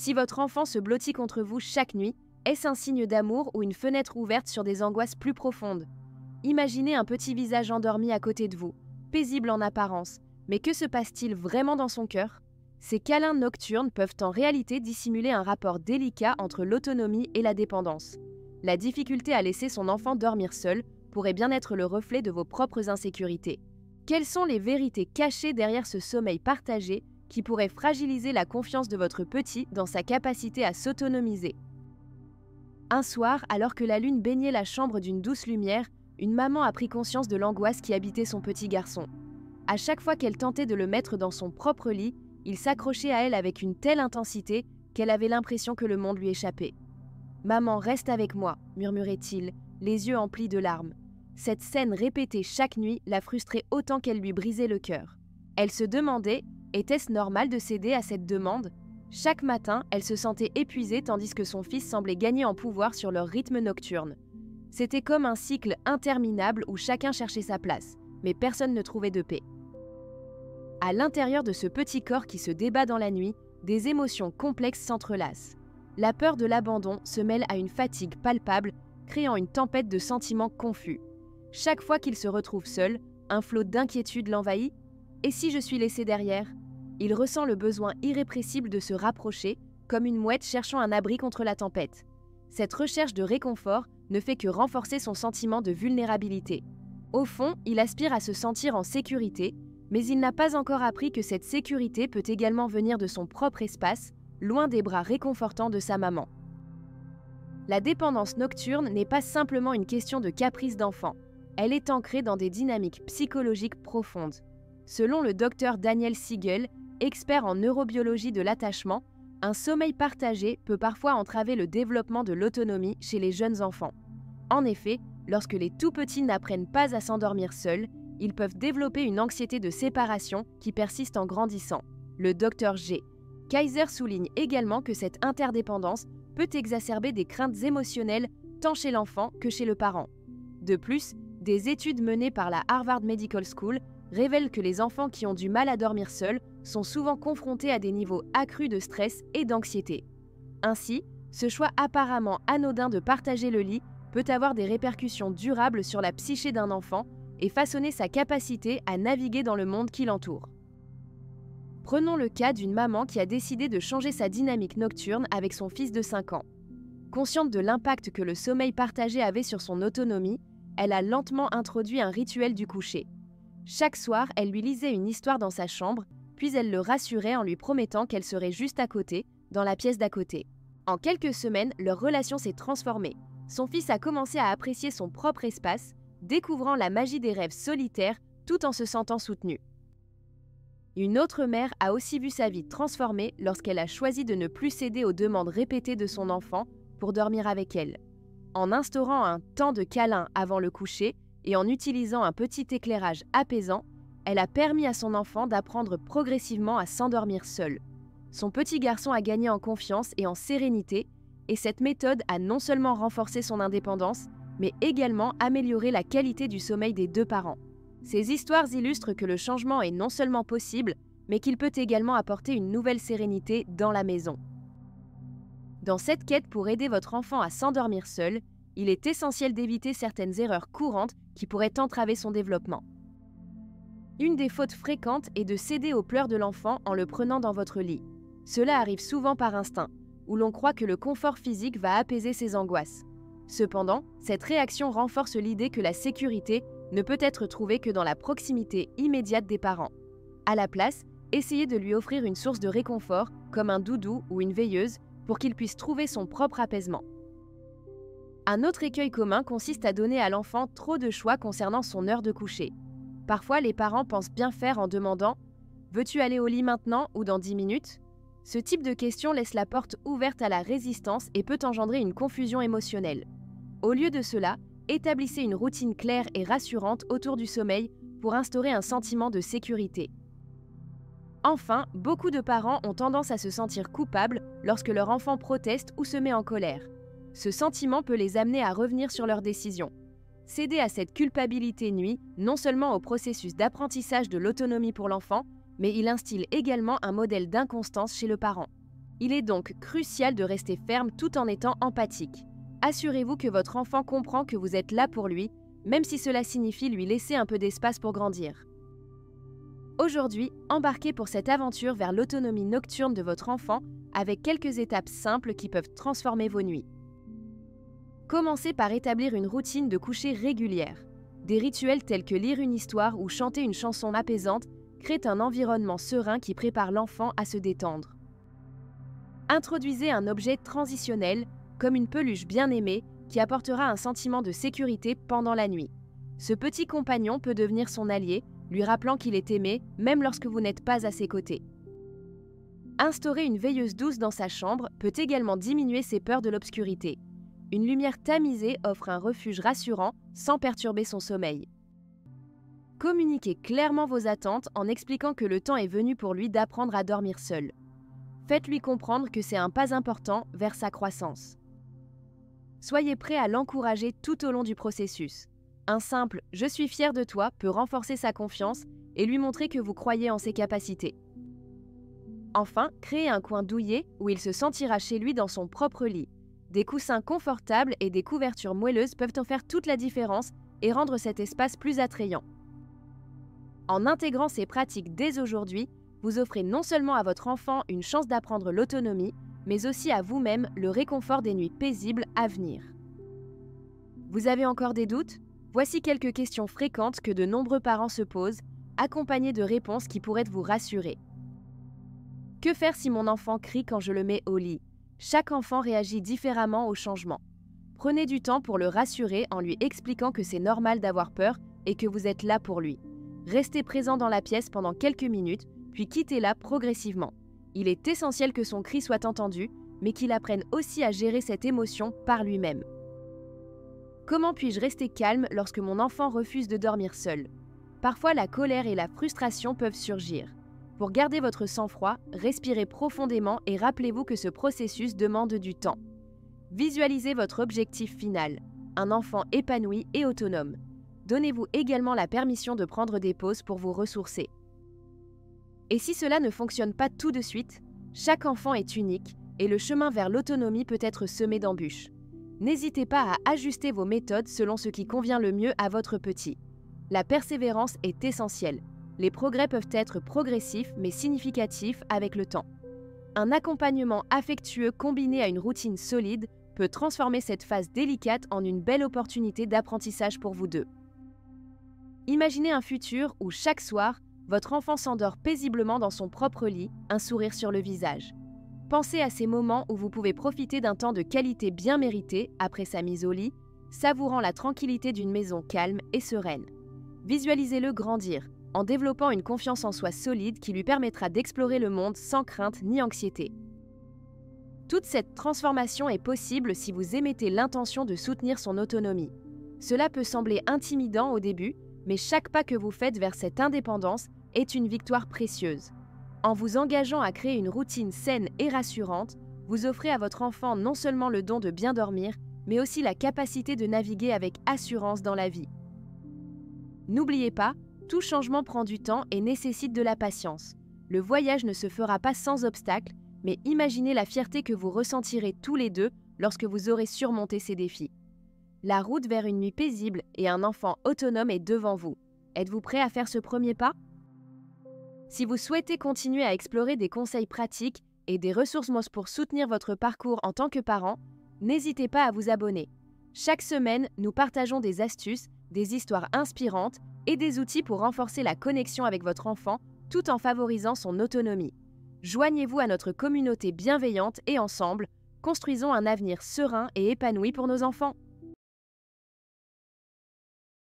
Si votre enfant se blottit contre vous chaque nuit, est-ce un signe d'amour ou une fenêtre ouverte sur des angoisses plus profondes? Imaginez un petit visage endormi à côté de vous, paisible en apparence, mais que se passe-t-il vraiment dans son cœur? Ces câlins nocturnes peuvent en réalité dissimuler un rapport délicat entre l'autonomie et la dépendance. La difficulté à laisser son enfant dormir seul pourrait bien être le reflet de vos propres insécurités. Quelles sont les vérités cachées derrière ce sommeil partagé qui pourrait fragiliser la confiance de votre petit dans sa capacité à s'autonomiser? Un soir, alors que la lune baignait la chambre d'une douce lumière, une maman a pris conscience de l'angoisse qui habitait son petit garçon. À chaque fois qu'elle tentait de le mettre dans son propre lit, il s'accrochait à elle avec une telle intensité qu'elle avait l'impression que le monde lui échappait. « Maman, reste avec moi », murmurait-il, les yeux emplis de larmes. Cette scène répétée chaque nuit la frustrait autant qu'elle lui brisait le cœur. Elle se demandait, était-ce normal de céder à cette demande? Chaque matin, elle se sentait épuisée tandis que son fils semblait gagner en pouvoir sur leur rythme nocturne. C'était comme un cycle interminable où chacun cherchait sa place, mais personne ne trouvait de paix. À l'intérieur de ce petit corps qui se débat dans la nuit, des émotions complexes s'entrelacent. La peur de l'abandon se mêle à une fatigue palpable, créant une tempête de sentiments confus. Chaque fois qu'il se retrouve seul, un flot d'inquiétude l'envahit. Et si je suis laissé derrière? Il ressent le besoin irrépressible de se rapprocher, comme une mouette cherchant un abri contre la tempête. Cette recherche de réconfort ne fait que renforcer son sentiment de vulnérabilité. Au fond, il aspire à se sentir en sécurité, mais il n'a pas encore appris que cette sécurité peut également venir de son propre espace, loin des bras réconfortants de sa maman. La dépendance nocturne n'est pas simplement une question de caprice d'enfant. Elle est ancrée dans des dynamiques psychologiques profondes. Selon le docteur Daniel Siegel, expert en neurobiologie de l'attachement, un sommeil partagé peut parfois entraver le développement de l'autonomie chez les jeunes enfants. En effet, lorsque les tout-petits n'apprennent pas à s'endormir seuls, ils peuvent développer une anxiété de séparation qui persiste en grandissant. Le docteur G. Kaiser souligne également que cette interdépendance peut exacerber des craintes émotionnelles tant chez l'enfant que chez le parent. De plus, des études menées par la Harvard Medical School révèlent que les enfants qui ont du mal à dormir seuls sont souvent confrontés à des niveaux accrus de stress et d'anxiété. Ainsi, ce choix apparemment anodin de partager le lit peut avoir des répercussions durables sur la psyché d'un enfant et façonner sa capacité à naviguer dans le monde qui l'entoure. Prenons le cas d'une maman qui a décidé de changer sa dynamique nocturne avec son fils de 5 ans. Consciente de l'impact que le sommeil partagé avait sur son autonomie, elle a lentement introduit un rituel du coucher. Chaque soir, elle lui lisait une histoire dans sa chambre, puis elle le rassurait en lui promettant qu'elle serait juste à côté, dans la pièce d'à côté. En quelques semaines, leur relation s'est transformée. Son fils a commencé à apprécier son propre espace, découvrant la magie des rêves solitaires tout en se sentant soutenu. Une autre mère a aussi vu sa vie transformée lorsqu'elle a choisi de ne plus céder aux demandes répétées de son enfant pour dormir avec elle. En instaurant un temps de câlin avant le coucher et en utilisant un petit éclairage apaisant, elle a permis à son enfant d'apprendre progressivement à s'endormir seul. Son petit garçon a gagné en confiance et en sérénité, et cette méthode a non seulement renforcé son indépendance, mais également amélioré la qualité du sommeil des deux parents. Ces histoires illustrent que le changement est non seulement possible, mais qu'il peut également apporter une nouvelle sérénité dans la maison. Dans cette quête pour aider votre enfant à s'endormir seul, il est essentiel d'éviter certaines erreurs courantes qui pourraient entraver son développement. Une des fautes fréquentes est de céder aux pleurs de l'enfant en le prenant dans votre lit. Cela arrive souvent par instinct, où l'on croit que le confort physique va apaiser ses angoisses. Cependant, cette réaction renforce l'idée que la sécurité ne peut être trouvée que dans la proximité immédiate des parents. À la place, essayez de lui offrir une source de réconfort, comme un doudou ou une veilleuse, pour qu'il puisse trouver son propre apaisement. Un autre écueil commun consiste à donner à l'enfant trop de choix concernant son heure de coucher. Parfois, les parents pensent bien faire en demandant « Veux-tu aller au lit maintenant ou dans 10 minutes ?» Ce type de question laisse la porte ouverte à la résistance et peut engendrer une confusion émotionnelle. Au lieu de cela, établissez une routine claire et rassurante autour du sommeil pour instaurer un sentiment de sécurité. Enfin, beaucoup de parents ont tendance à se sentir coupables lorsque leur enfant proteste ou se met en colère. Ce sentiment peut les amener à revenir sur leurs décisions. Céder à cette culpabilité nuit non seulement au processus d'apprentissage de l'autonomie pour l'enfant, mais il instille également un modèle d'inconstance chez le parent. Il est donc crucial de rester ferme tout en étant empathique. Assurez-vous que votre enfant comprend que vous êtes là pour lui, même si cela signifie lui laisser un peu d'espace pour grandir. Aujourd'hui, embarquez pour cette aventure vers l'autonomie nocturne de votre enfant avec quelques étapes simples qui peuvent transformer vos nuits. Commencez par établir une routine de coucher régulière. Des rituels tels que lire une histoire ou chanter une chanson apaisante créent un environnement serein qui prépare l'enfant à se détendre. Introduisez un objet transitionnel, comme une peluche bien aimée, qui apportera un sentiment de sécurité pendant la nuit. Ce petit compagnon peut devenir son allié, lui rappelant qu'il est aimé, même lorsque vous n'êtes pas à ses côtés. Instaurer une veilleuse douce dans sa chambre peut également diminuer ses peurs de l'obscurité. Une lumière tamisée offre un refuge rassurant sans perturber son sommeil. Communiquez clairement vos attentes en expliquant que le temps est venu pour lui d'apprendre à dormir seul. Faites-lui comprendre que c'est un pas important vers sa croissance. Soyez prêt à l'encourager tout au long du processus. Un simple « je suis fier de toi » peut renforcer sa confiance et lui montrer que vous croyez en ses capacités. Enfin, créez un coin douillet où il se sentira chez lui dans son propre lit. Des coussins confortables et des couvertures moelleuses peuvent en faire toute la différence et rendre cet espace plus attrayant. En intégrant ces pratiques dès aujourd'hui, vous offrez non seulement à votre enfant une chance d'apprendre l'autonomie, mais aussi à vous-même le réconfort des nuits paisibles à venir. Vous avez encore des doutes ? Voici quelques questions fréquentes que de nombreux parents se posent, accompagnées de réponses qui pourraient vous rassurer. Que faire si mon enfant crie quand je le mets au lit ? Chaque enfant réagit différemment au changement. Prenez du temps pour le rassurer en lui expliquant que c'est normal d'avoir peur et que vous êtes là pour lui. Restez présent dans la pièce pendant quelques minutes, puis quittez-la progressivement. Il est essentiel que son cri soit entendu, mais qu'il apprenne aussi à gérer cette émotion par lui-même. Comment puis-je rester calme lorsque mon enfant refuse de dormir seul ? Parfois, la colère et la frustration peuvent surgir. Pour garder votre sang-froid, respirez profondément et rappelez-vous que ce processus demande du temps. Visualisez votre objectif final, un enfant épanoui et autonome. Donnez-vous également la permission de prendre des pauses pour vous ressourcer. Et si cela ne fonctionne pas tout de suite, chaque enfant est unique et le chemin vers l'autonomie peut être semé d'embûches. N'hésitez pas à ajuster vos méthodes selon ce qui convient le mieux à votre petit. La persévérance est essentielle. Les progrès peuvent être progressifs mais significatifs avec le temps. Un accompagnement affectueux combiné à une routine solide peut transformer cette phase délicate en une belle opportunité d'apprentissage pour vous deux. Imaginez un futur où chaque soir, votre enfant s'endort paisiblement dans son propre lit, un sourire sur le visage. Pensez à ces moments où vous pouvez profiter d'un temps de qualité bien mérité après sa mise au lit, savourant la tranquillité d'une maison calme et sereine. Visualisez-le grandir, en développant une confiance en soi solide qui lui permettra d'explorer le monde sans crainte ni anxiété. Toute cette transformation est possible si vous émettez l'intention de soutenir son autonomie. Cela peut sembler intimidant au début, mais chaque pas que vous faites vers cette indépendance est une victoire précieuse. En vous engageant à créer une routine saine et rassurante, vous offrez à votre enfant non seulement le don de bien dormir, mais aussi la capacité de naviguer avec assurance dans la vie. N'oubliez pas, tout changement prend du temps et nécessite de la patience. Le voyage ne se fera pas sans obstacle, mais imaginez la fierté que vous ressentirez tous les deux lorsque vous aurez surmonté ces défis. La route vers une nuit paisible et un enfant autonome est devant vous. Êtes-vous prêt à faire ce premier pas ? Si vous souhaitez continuer à explorer des conseils pratiques et des ressources MOS pour soutenir votre parcours en tant que parent, n'hésitez pas à vous abonner. Chaque semaine, nous partageons des astuces, des histoires inspirantes et des outils pour renforcer la connexion avec votre enfant tout en favorisant son autonomie. Joignez-vous à notre communauté bienveillante et ensemble, construisons un avenir serein et épanoui pour nos enfants.